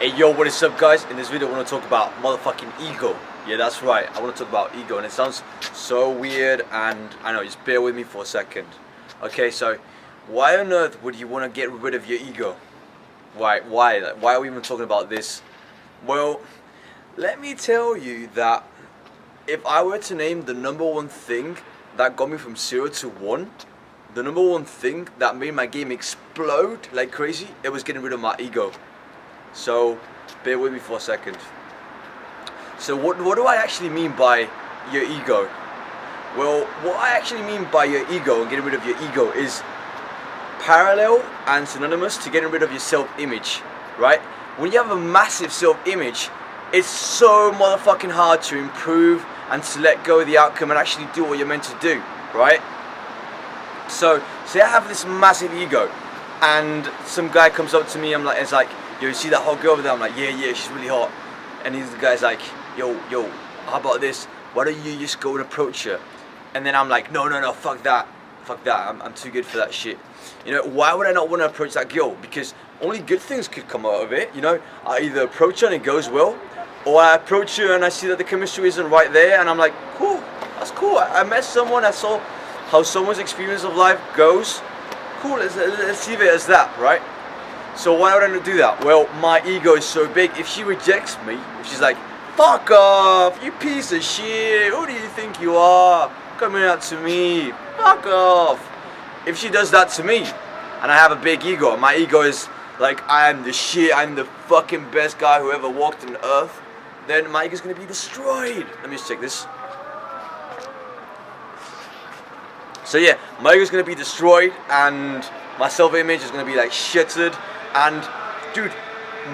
Hey yo, what is up guys? In this video I want to talk about motherfucking ego. Yeah, that's right, I want to talk about ego, and it sounds so weird, and I know, just bear with me for a second. Okay, so why on earth would you want to get rid of your ego? Why are we even talking about this? Well, let me tell you that if I were to name the number one thing that got me from 0 to 1, the number one thing that made my game explode like crazy, it was getting rid of my ego. So, bear with me for a second. So what do I actually mean by your ego? Well, what I actually mean by your ego and getting rid of your ego is parallel and synonymous to getting rid of your self-image, right? When you have a massive self-image, it's so motherfucking hard to improve and to let go of the outcome and actually do what you're meant to do, right? So, say I have this massive ego and some guy comes up to me, it's like, yo, you see that hot girl over there? I'm like, yeah, she's really hot. And the guy's like, yo, how about this? Why don't you just go and approach her? And then I'm like, no, fuck that. I'm too good for that shit. You know, why would I not want to approach that girl? Because only good things could come out of it. You know, I either approach her and it goes well, or I approach her and I see that the chemistry isn't right there, and I'm like, cool, that's cool. I met someone, I saw how someone's experience of life goes. Cool, let's leave it as that, right? So why would I not do that? Well, my ego is so big. If she rejects me, if she's like, fuck off, you piece of shit, who do you think you are? Coming out to me, fuck off. If she does that to me, and I have a big ego, my ego is like, I am the shit, I'm the fucking best guy who ever walked on earth, then my ego's gonna be destroyed. Let me just check this. So yeah, my ego's gonna be destroyed, and my self-image is gonna be like shattered. And dude,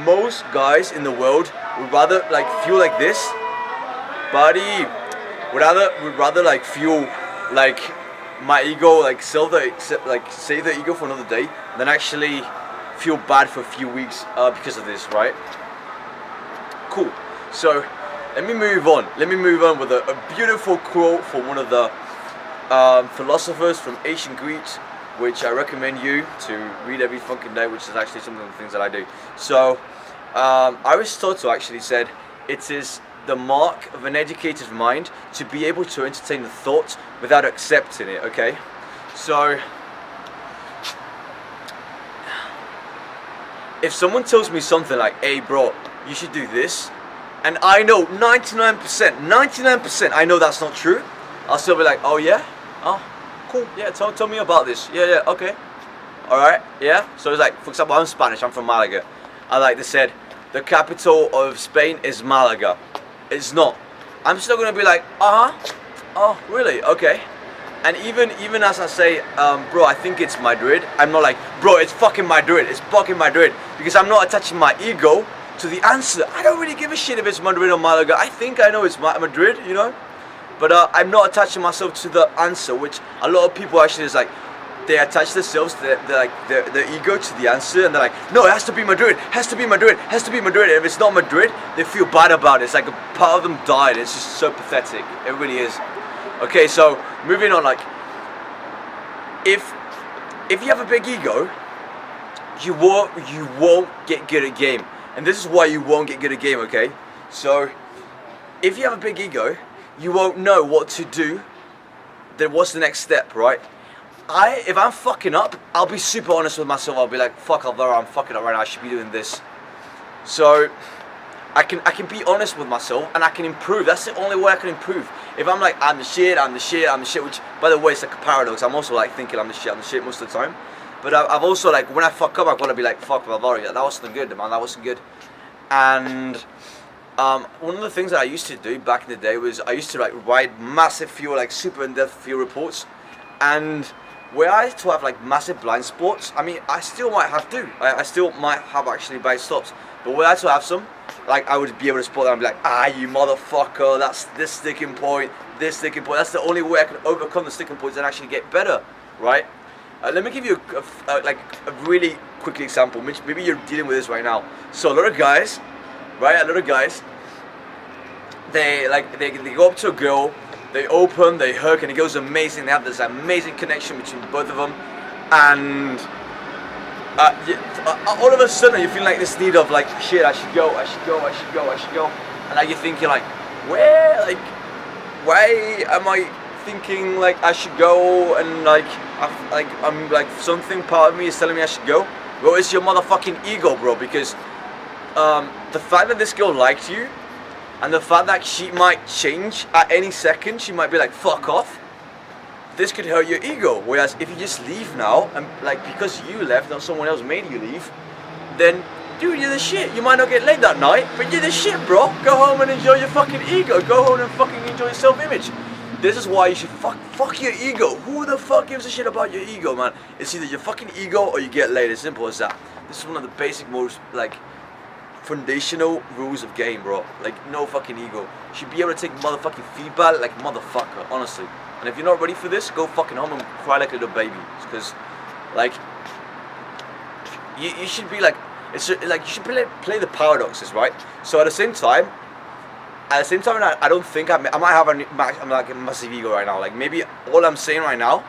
most guys in the world would rather like feel like this, buddy. Would rather like feel like my ego, like save the ego for another day, than actually feel bad for a few weeks because of this, right? Cool. So let me move on. With a beautiful quote from one of the philosophers from ancient Greece, which I recommend you to read every fucking day, which is actually some of the things that I do. So, Aristotle actually said, it is the mark of an educated mind to be able to entertain the thought without accepting it, okay? So, if someone tells me something like, hey bro, you should do this, and I know 99%, I know that's not true, I'll still be like, oh yeah? Oh, cool, yeah, tell me about this. Yeah, okay. Alright, yeah. So it's like, for example, I'm Spanish, I'm from Malaga. And like they said, the capital of Spain is Malaga. It's not. I'm still gonna be like, oh, really? Okay. And even as I say, bro, I think it's Madrid, I'm not like, bro, it's fucking Madrid, because I'm not attaching my ego to the answer. I don't really give a shit if it's Madrid or Malaga. I think I know it's Madrid, you know? But I'm not attaching myself to the answer, which a lot of people actually is like, they attach themselves to their ego to the answer, and they're like, no, it has to be Madrid. And if it's not Madrid, they feel bad about it. It's like a part of them died. It's just so pathetic. It really is. Okay, so moving on, like, if you have a big ego, you won't get good at game, and this is why you won't get good at game. Okay, so if you have a big ego, you won't know what to do. Then what's the next step, right? If I'm fucking up, I'll be super honest with myself. I'll be like, fuck Alvaro, I'm fucking up right now, I should be doing this. So I can be honest with myself, and I can improve. That's the only way I can improve. If I'm like, I'm the shit, which, by the way, it's like a paradox. I'm also like thinking I'm the shit most of the time. But I've also, like, when I fuck up, I've got to be like, fuck Alvaro, that wasn't good, man, that wasn't good. And one of the things that I used to do back in the day was I used to like write massive field, like super in-depth field reports, and where I had to have like massive blind spots, I mean, I still might have to, I still might have actually blind stops, but where I had to have some, like I would be able to spot that and be like, you motherfucker, that's this sticking point, that's the only way I can overcome the sticking points and actually get better, right? Let me give you a really quick example. Maybe you're dealing with this right now. So a lot of guys, they go up to a girl, they open, they hug, and it goes amazing. They have this amazing connection between both of them, and all of a sudden you feel like this need of like, shit, I should go, and like you're thinking like, where, like, why am I thinking like I should go, and like, I'm like, something part of me is telling me I should go. Well, it's your motherfucking ego, bro, because the fact that this girl liked you, and the fact that she might change at any second, she might be like, fuck off, this could hurt your ego. Whereas if you just leave now, and like, because you left, not someone else made you leave, then dude, you're the shit. You might not get laid that night, but you're the shit, bro. Go home and enjoy your fucking ego. Go home and fucking enjoy your self-image. This is why you should fuck your ego. Who the fuck gives a shit about your ego, man? It's either your fucking ego or you get laid. As simple as that. This is one of the basic, most like foundational rules of game, bro. Like, no fucking ego. You should be able to take motherfucking feedback like motherfucker, honestly. And if you're not ready for this, go fucking home and cry like a little baby. Because, like, you should be like, it's like you should play the paradoxes, right? So at the same time, I don't think I might have I'm like a massive ego right now. Like, maybe all I'm saying right now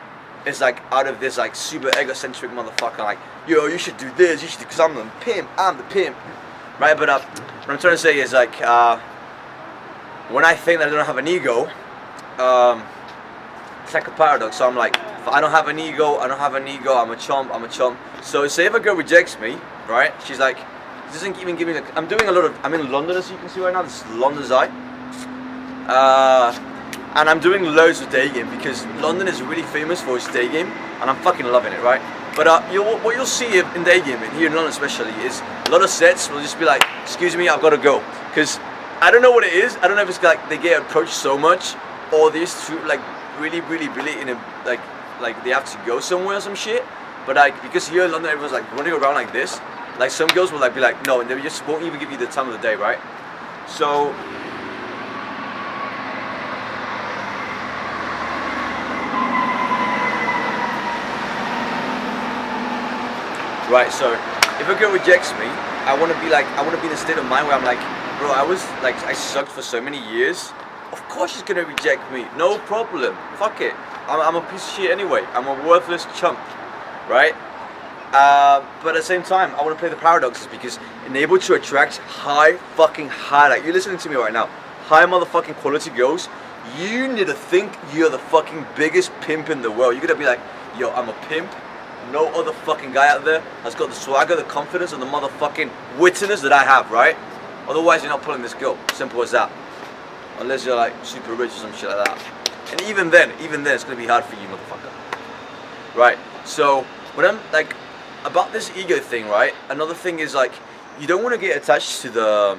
is like out of this like super egocentric motherfucker, like, yo, you should do this, you should do, because I'm the pimp, right? But what I'm trying to say is like, when I think that I don't have an ego, it's like a paradox. So I'm like, if I don't have an ego, I'm a chump. So say if a girl rejects me, right? She's like, doesn't even give me the, I'm in London, as you can see right now. This is London's Eye. And I'm doing loads of day game because London is really famous for its day game, and I'm fucking loving it, right? But what you'll see in day game, here in London especially, is a lot of sets will just be like, excuse me, I've got to go. Because I don't know what it is. I don't know if it's like they get approached so much, or they just like really in a like they have to go somewhere or some shit. But like, because here in London everyone's like running around like this. Like, some girls will like be like, no, and they just won't even give you the time of the day, right? So so if a girl rejects me, I want to be in a state of mind where I'm like, bro, I sucked for so many years. Of course she's gonna reject me, no problem. Fuck it. I'm a piece of shit anyway. I'm a worthless chump, right? But at the same time, I want to play the paradoxes, because enable to attract high, like, you're listening to me right now, high motherfucking quality girls, you need to think you're the fucking biggest pimp in the world. You're gonna be like, yo, I'm a pimp. No other fucking guy out there has got the swagger, the confidence, and the motherfucking wittiness that I have, right? Otherwise, you're not pulling this girl. Simple as that. Unless you're like super rich or some shit like that. And even then, it's gonna be hard for you, motherfucker. Right? So, when I'm like, about this ego thing, right? Another thing is like, you don't want to get attached to the,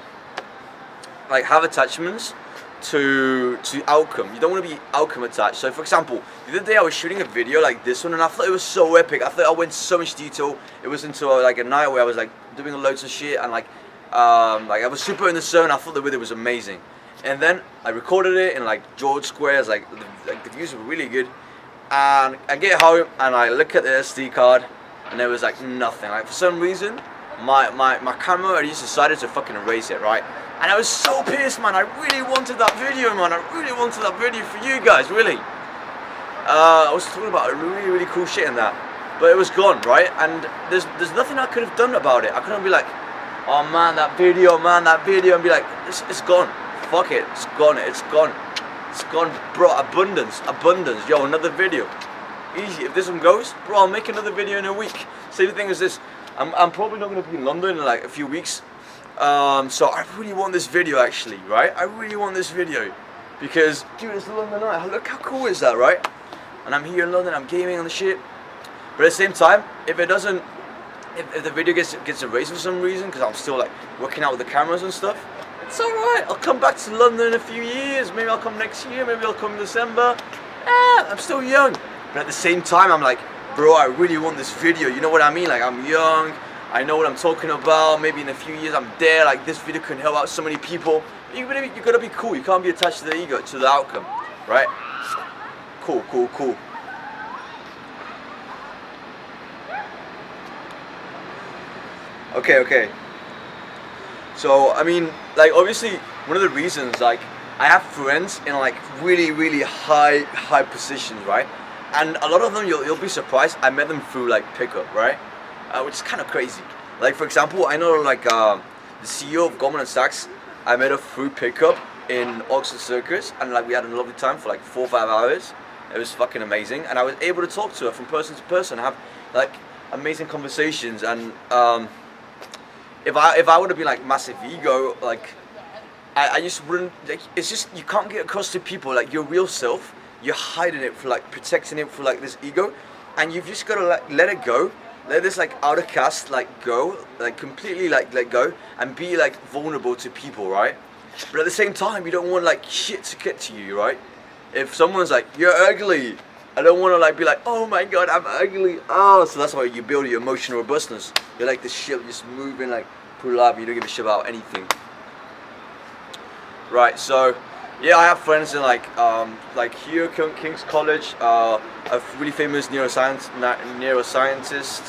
like, have attachments to outcome. You don't want to be outcome attached. So for example, the other day I was shooting a video like this one, and I thought it was so epic. I thought I went so much detail. It was into like a night where I was like doing loads of shit, and like I was super in the zone. I thought the video was amazing. And then I recorded it in like George Squares, like the views were really good. And I get home and I look at the SD card, and there was like nothing. Like, for some reason, my camera had just decided to fucking erase it, right? And I was so pissed, man. I really wanted that video, man. I really wanted that video for you guys, really. I was talking about really cool shit in that, but it was gone, right? And there's nothing I could have done about it. I couldn't be like, oh man, that video, and be like, it's gone. Fuck it, it's gone, bro. Abundance, yo, another video, easy. If this one goes, bro, I'll make another video in a week. Same thing as this. I'm probably not going to be in London in like a few weeks, so I really want this video, actually, right? I really want this video, because dude, it's the London night. Look how cool is that, right? And I'm here in London, I'm gaming on the shit. But at the same time, if it doesn't, if the video gets erased for some reason, because I'm still like working out with the cameras and stuff, it's alright. I'll come back to London in a few years. Maybe I'll come next year, maybe I'll come in December. I'm still young. But at the same time, I'm like, bro, I really want this video. You know what I mean? Like, I'm young, I know what I'm talking about. Maybe in a few years I'm there. Like, this video can help out so many people. You gotta be cool. You can't be attached to the ego, to the outcome, right? Cool. Okay. So, I mean, like, obviously, one of the reasons, like, I have friends in, like, really high positions, right? And a lot of them, you'll be surprised, I met them through, like, pickup, right? which is kind of crazy. Like for example, I know like the CEO of Goldman Sachs. I met her through pickup in Oxford Circus, and like we had a lovely time for like 4 or 5 hours. It was fucking amazing, and I was able to talk to her from person to person, have like amazing conversations. And if I would have been like massive ego, like I just wouldn't. Like, it's just you can't get across to people like your real self. You're hiding it for like protecting it for like this ego, and you've just got to like let it go. Let this like outer cast like go, like completely like let go, and be like vulnerable to people, right? But at the same time, you don't want like shit to get to you, right? If someone's like, you're ugly, I don't want to like be like, oh my god, I'm ugly. Oh, so that's why you build your emotional robustness. You're like this shit just moving like pull up. You don't give a shit about anything, right? So yeah, I have friends in like here King's College, a really famous neuroscientist.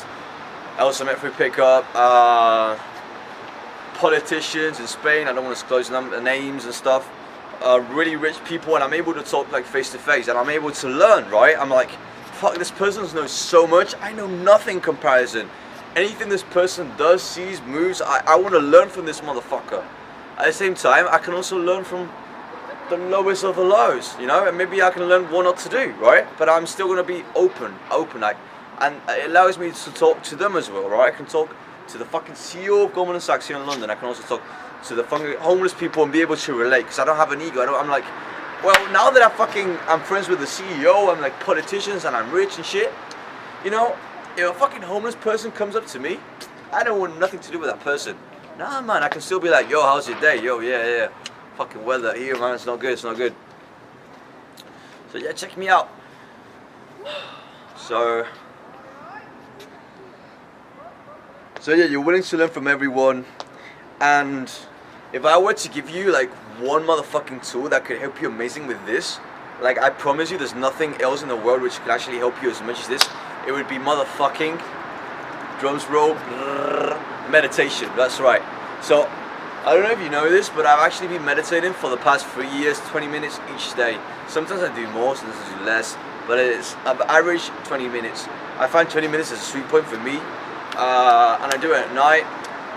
I also met through pickup. Politicians in Spain. I don't want to disclose names and stuff. Really rich people, and I'm able to talk like face to face, and I'm able to learn. Right? I'm like, fuck, this person knows so much. I know nothing in comparison. Anything this person does, sees, moves, I want to learn from this motherfucker. At the same time, I can also learn from the lowest of the lows, you know, and maybe I can learn what not to do, right? But I'm still gonna be open, like, and it allows me to talk to them as well, right? I can talk to the fucking CEO of Goldman Sachs here in London. I can also talk to the fucking homeless people and be able to relate, because I don't have an ego. I'm like, well, now that I'm friends with the CEO, I'm like politicians, and I'm rich and shit, you know, if a fucking homeless person comes up to me, I don't want nothing to do with that person. Nah, man, I can still be like, yo, how's your day? Yo, yeah. Fucking weather here, man, it's not good. So yeah, check me out. So yeah, you're willing to learn from everyone, and if I were to give you like one motherfucking tool that could help you amazing with this, like I promise you there's nothing else in the world which could actually help you as much as this, it would be motherfucking drums roll meditation. That's right. So I don't know if you know this, but I've actually been meditating for the past 3 years, 20 minutes each day. Sometimes I do more, sometimes I do less, but I've averaged 20 minutes. I find 20 minutes is a sweet point for me, and I do it at night.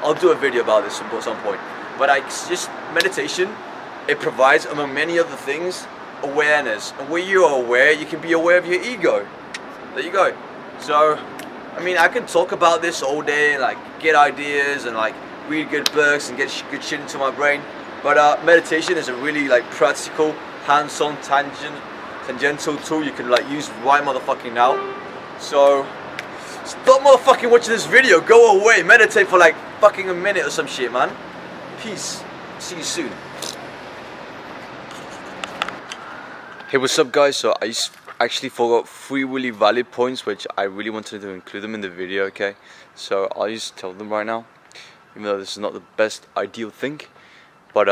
I'll do a video about this at some point. But just meditation, it provides, among many other things, awareness. And when you are aware, you can be aware of your ego. There you go. So, I mean, I can talk about this all day, like get ideas and like read good books and get good shit into my brain, but meditation is a really like practical, hands-on, tangential tool you can like use right motherfucking now. So stop motherfucking watching this video, go away, meditate for like fucking a minute or some shit, man. Peace. See you soon. Hey, what's up, guys? So I actually forgot 3 really valid points which I really wanted to include them in the video. Okay, so I'll just tell them right now, even though this is not the best ideal thing. But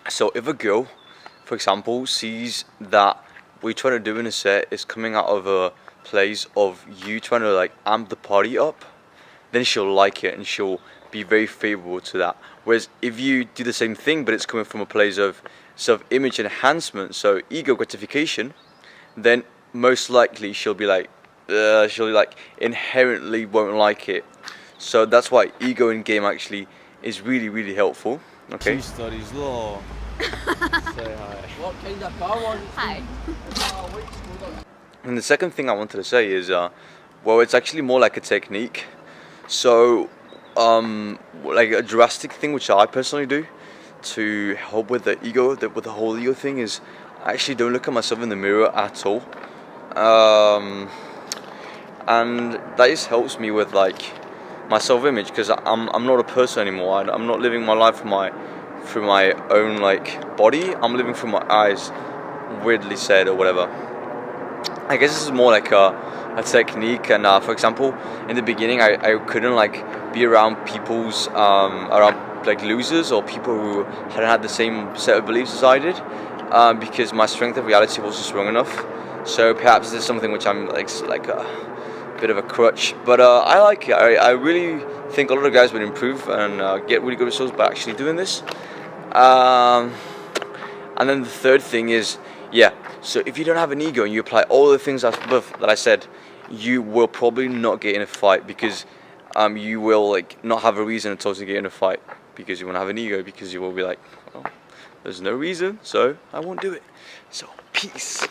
so if a girl, for example, sees that what you're trying to do in a set is coming out of a place of you trying to like amp the party up, then she'll like it and she'll be very favorable to that. Whereas if you do the same thing but it's coming from a place of self-image enhancement, so ego gratification, then most likely she'll be like inherently won't like it. So that's why ego in game actually is really, really helpful. Okay. She studies law. Say hi. What kind of car was it? Hi. And the second thing I wanted to say is, well, it's actually more like a technique. So, like a drastic thing which I personally do to help with the ego, with the whole ego thing, is I actually don't look at myself in the mirror at all. And that just helps me with like my self-image, because I'm not a person anymore. I'm not living my life through my own like body. I'm living through my eyes, weirdly said or whatever. I guess this is more like a technique. And for example, in the beginning I couldn't like be around people's around like losers or people who hadn't had the same set of beliefs as I did, because my strength of reality wasn't strong enough. So perhaps this is something which I'm like a bit of a crutch, but I like it. I really think a lot of guys would improve and get really good results by actually doing this. And then the third thing is, yeah, so if you don't have an ego and you apply all the things that I said, you will probably not get in a fight, because you will like not have a reason at all to get in a fight because you want to have an ego, because you will be like, well, there's no reason, so I won't do it. So peace.